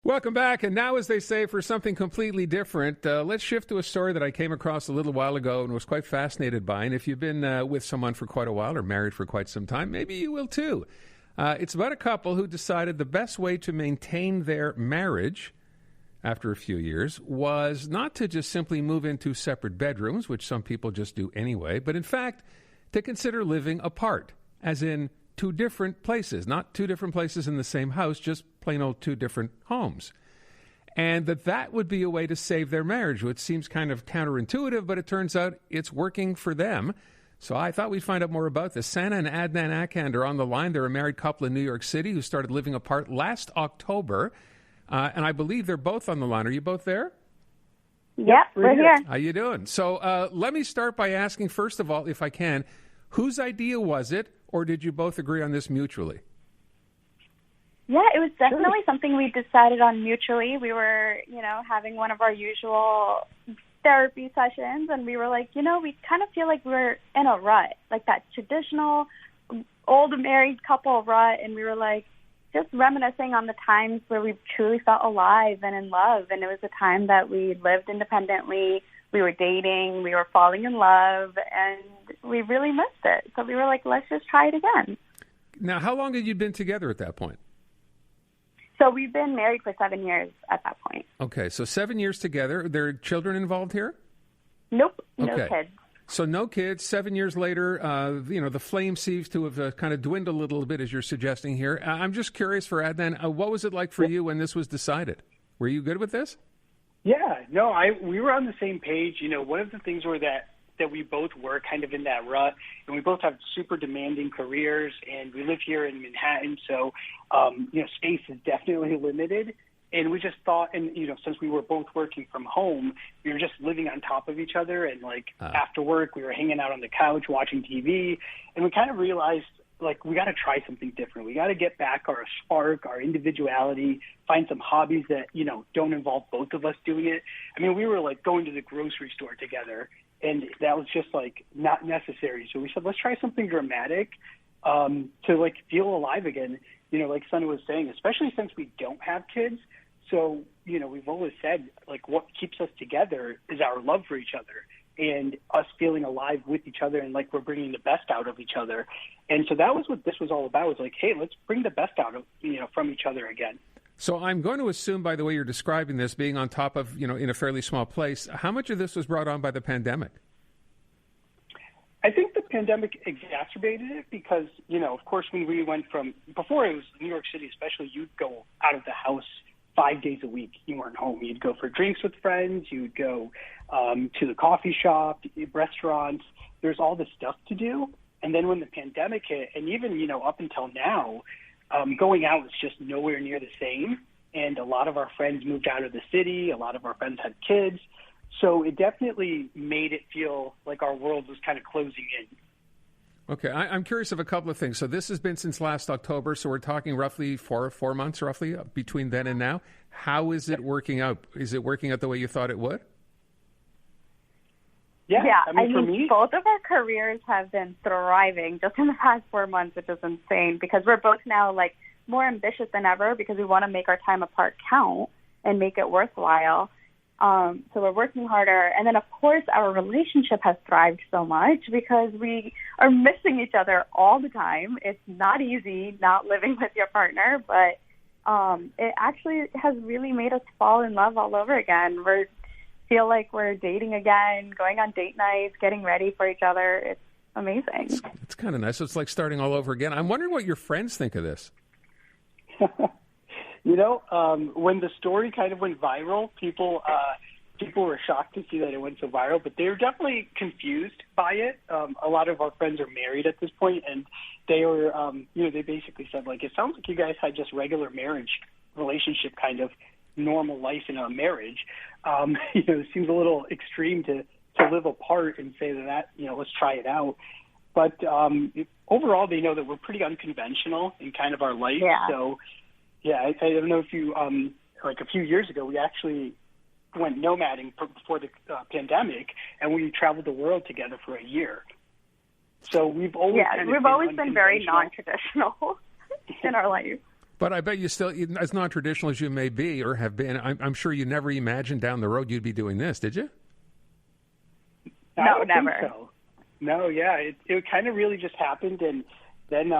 Welcome back. And now, as they say, for something completely different, let's shift to a story that I came across a little while ago and was quite fascinated by. And if you've been with someone for quite a while or married for quite some time, maybe you will too. It's about a couple who decided the best way to maintain their marriage after a few years was not to just simply move into separate bedrooms, which some people just do anyway, but in fact, to consider living apart, as in two different places, not two different places in the same house, just plain old two different homes. And that would be a way to save their marriage, which seems kind of counterintuitive, but it turns out it's working for them. So I thought we'd find out more about this. Sana and Adnan Akkhand are on the line. They're a married couple in New York City who started living apart last October. And I believe they're both on the line. Are you both there? Yep, we're here. How you doing? So let me start by asking, first of all, if I can, whose idea was it, or did you both agree on this mutually? Yeah, it was definitely something we decided on mutually. We were, having one of our usual therapy sessions, and we were like, we kind of feel like we're in a rut, like that traditional old married couple rut, and we were like, just reminiscing on the times where we truly felt alive and in love, and it was a time that we lived independently, we were dating, we were falling in love, and we really missed it. So we were like, let's just try it again. Now, how long had you been together at that point? So we've been married for 7 years at that point. Okay, so 7 years together. Are there children involved here? Nope, no kids. So no kids. 7 years later, the flame seems to have kind of dwindled a little bit, as you're suggesting here. I'm just curious for Adnan, what was it like for you when this was decided? Were you good with this? Yeah, no, we were on the same page. One of the things were that we both were kind of in that rut, and we both have super demanding careers, and we live here in Manhattan, so space is definitely limited. And we just thought, and since we were both working from home, we were just living on top of each other, and after work, we were hanging out on the couch watching TV, and we kind of realized, we got to try something different. We got to get back our spark, our individuality, find some hobbies that, don't involve both of us doing it. I mean, we were going to the grocery store together, and that was just not necessary. So we said, let's try something dramatic to feel alive again. Like Sana was saying, especially since we don't have kids. So, we've always said, what keeps us together is our love for each other and us feeling alive with each other, and we're bringing the best out of each other. And so that was what this was all about, was hey, let's bring the best out of, from each other again. So I'm going to assume, by the way you're describing this, being on top of, in a fairly small place, how much of this was brought on by the pandemic? I think the pandemic exacerbated it because, of course, when we went from, before it was New York City especially, you'd go out of the house 5 days a week. You weren't home. You'd go for drinks with friends. You'd go to the coffee shop, restaurants. There's all this stuff to do. And then when the pandemic hit, and even, up until now, going out was just nowhere near the same. And a lot of our friends moved out of the city. A lot of our friends had kids. So it definitely made it feel like our world was kind of closing in. Okay, I'm curious of a couple of things. So this has been since last October, so we're talking roughly four months, roughly, between then and now. How is it working out? Is it working out the way you thought it would? Yeah, I mean, for me, both of our careers have been thriving just in the past 4 months, which is insane, because we're both now, more ambitious than ever because we want to make our time apart count and make it worthwhile. So we're working harder. And then, of course, our relationship has thrived so much because we are missing each other all the time. It's not easy not living with your partner, but it actually has really made us fall in love all over again. We feel like we're dating again, going on date nights, getting ready for each other. It's amazing. It's kind of nice. It's like starting all over again. I'm wondering what your friends think of this. When the story kind of went viral, people were shocked to see that it went so viral, but they were definitely confused by it. A lot of our friends are married at this point, and they were, they basically said, it sounds like you guys had just regular marriage relationship, kind of normal life in a marriage. It seems a little extreme to live apart and say that, let's try it out. But overall, they know that we're pretty unconventional in kind of our life. Yeah. So, yeah, I don't know if you, a few years ago, we actually went nomading before the pandemic, and we traveled the world together for a year. So we've always been very non-traditional in our life. But I bet you still, as non-traditional as you may be or have been, I'm sure you never imagined down the road you'd be doing this, did you? I No, don't never. think so. No, yeah, it kind of really just happened, and then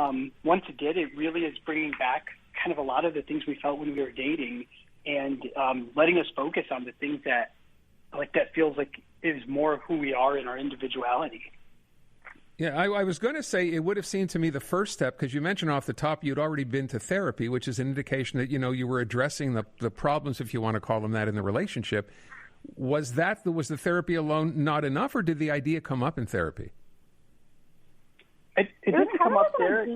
once it did, it really is bringing back kind of a lot of the things we felt when we were dating, and letting us focus on the things that feels like is more of who we are in our individuality. Yeah, I was going to say it would have seemed to me the first step, because you mentioned off the top you'd already been to therapy, which is an indication that, you were addressing the problems, if you want to call them that, in the relationship. Was the therapy alone not enough, or did the idea come up in therapy? It didn't come up there.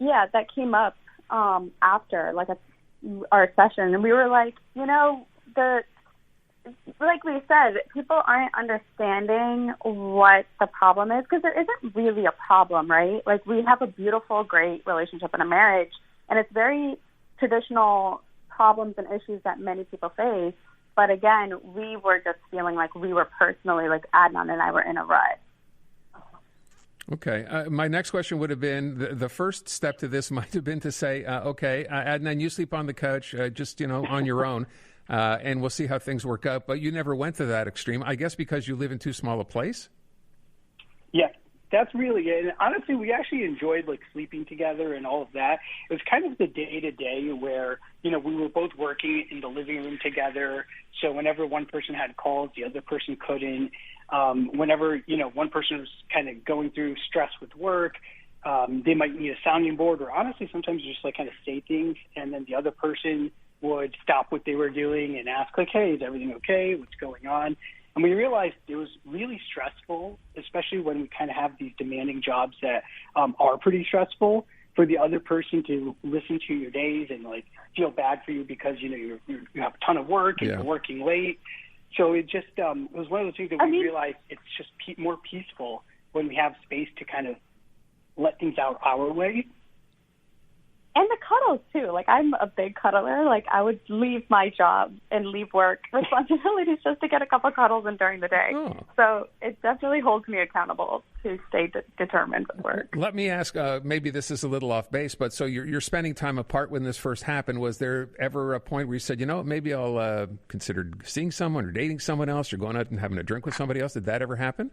Yeah, that came up after our session, and we were like, like we said, people aren't understanding what the problem is, because there isn't really a problem, right? Like, we have a beautiful, great relationship in a marriage, and it's very traditional problems and issues that many people face. But again, we were just feeling like we were personally, like Adnan and I were in a rut. Okay. My next question would have been, the first step to this might have been to say, okay, Adnan, you sleep on the couch, just, on your own, and we'll see how things work out. But you never went to that extreme, I guess, because you live in too small a place? Yeah, that's really it. And honestly, we actually enjoyed sleeping together and all of that. It was kind of the day-to-day where, we were both working in the living room together. So whenever one person had calls, the other person couldn't. Whenever, one person was kind of going through stress with work, they might need a sounding board, or honestly, sometimes just kind of say things, and then the other person would stop what they were doing and ask, hey, is everything okay? What's going on? And we realized it was really stressful, especially when we kind of have these demanding jobs that are pretty stressful, for the other person to listen to your days and feel bad for you because you have a ton of work and you're working late. So it just it was one of those things that we realized it's just more peaceful when we have space to kind of let things out our way. And the cuddles, too. I'm a big cuddler. I would leave my job and leave work responsibilities just to get a couple cuddles in during the day. Oh. So it definitely holds me accountable to stay determined with work. Let me ask, maybe this is a little off base, but so you're spending time apart when this first happened. Was there ever a point where you said, maybe I'll consider seeing someone or dating someone else or going out and having a drink with somebody else? Did that ever happen?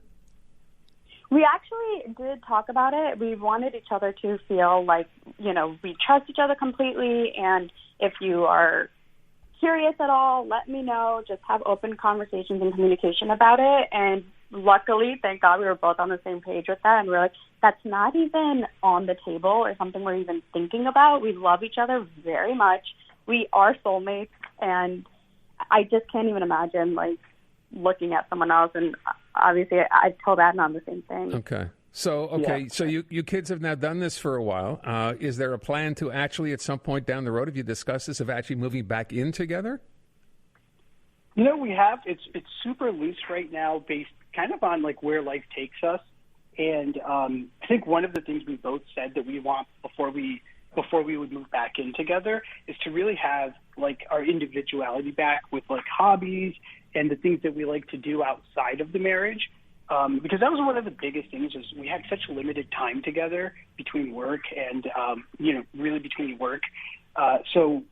We actually did talk about it. We wanted each other to feel like, we trust each other completely. And if you are curious at all, let me know. Just have open conversations and communication about it. And luckily, thank God, we were both on the same page with that. And we're like, that's not even on the table or something we're even thinking about. We love each other very much. We are soulmates. And I just can't even imagine, looking at someone else. And obviously, I told Adnan the same thing. Okay. So you kids have now done this for a while. Is there a plan to actually, at some point down the road, have you discussed this, of actually moving back in together? We have. It's super loose right now, based kind of on where life takes us. And I think one of the things we both said that we want before we would move back in together is to really have our individuality back with hobbies and the things that we like to do outside of the marriage. Because that was one of the biggest things, is we had such limited time together between work and, really between work. So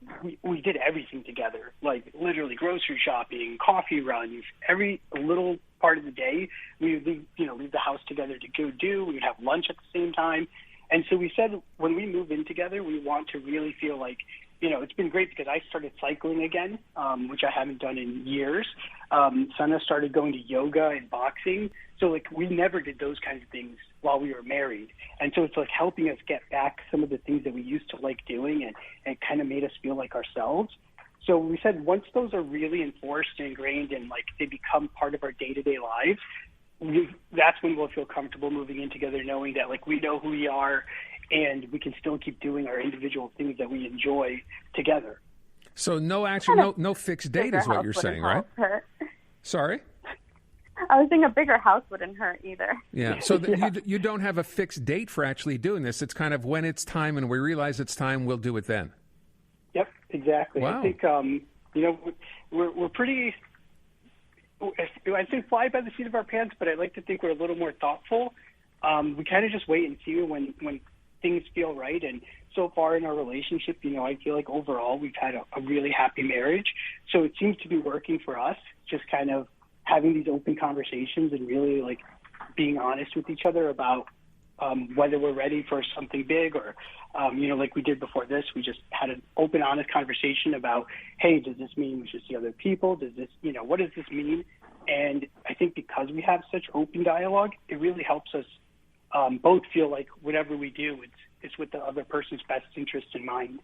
we did everything together, literally grocery shopping, coffee runs, every little part of the day. We would leave the house together to go do. We would have lunch at the same time. And so we said, when we move in together, we want to really feel it's been great because I started cycling again, which I haven't done in years. Sana started going to yoga and boxing. So we never did those kinds of things while we were married. And so it's helping us get back some of the things that we used to like doing, and it kind of made us feel like ourselves. So we said once those are really enforced and ingrained and they become part of our day-to-day lives, that's when we'll feel comfortable moving in together, knowing that we know who we are and we can still keep doing our individual things that we enjoy together. So no fixed date is what you're saying, right? Sorry? I was thinking a bigger house wouldn't hurt either. Yeah. So you don't have a fixed date for actually doing this. It's kind of when it's time and we realize it's time, we'll do it then. Yep, exactly. Wow. I think, we're pretty, I'd say fly by the seat of our pants, but I like to think we're a little more thoughtful. We kind of just wait and see when things feel right. And so far in our relationship, I feel like overall we've had a really happy marriage. So it seems to be working for us, just kind of having these open conversations and really like being honest with each other about whether we're ready for something big or, like we did before this, we just had an open, honest conversation about, hey, does this mean we should see other people? Does this, what does this mean? And I think because we have such open dialogue, it really helps us both feel like whatever we do, it's with the other person's best interest in mind.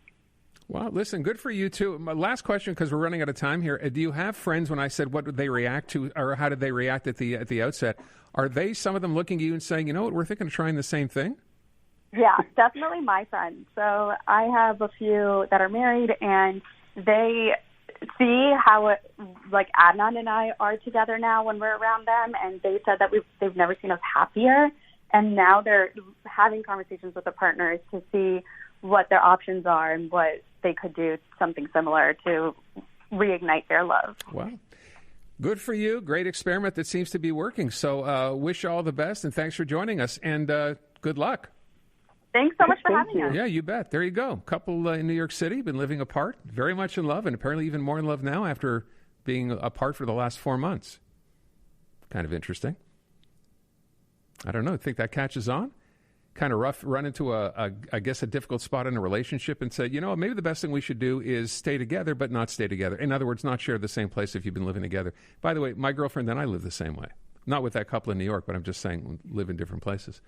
Well, listen, good for you, too. My last question, because we're running out of time here. Do you have friends, when I said what did they react to, or how did they react at the outset, are they, some of them, looking at you and saying, you know what, we're thinking of trying the same thing? Yeah, definitely my friends. So I have a few that are married, and they see how like Adnan and I are together now when we're around them, and they said that they've never seen us happier, and now they're having conversations with the partners to see what their options are and what they could do something similar to reignite their love. Wow. Good for you. Great experiment that seems to be working. So wish you all the best, and thanks for joining us, and good luck. Thanks so much for having us. Yeah, you bet. There you go. Couple in New York City, been living apart, very much in love, and apparently even more in love now after being apart for the last 4 months. Kind of interesting. I don't know. Think that catches on? Kind of rough, run into I guess, a difficult spot in a relationship and say, maybe the best thing we should do is stay together, but not stay together. In other words, not share the same place if you've been living together. By the way, my girlfriend and I live the same way. Not with that couple in New York, but I'm just saying live in different places.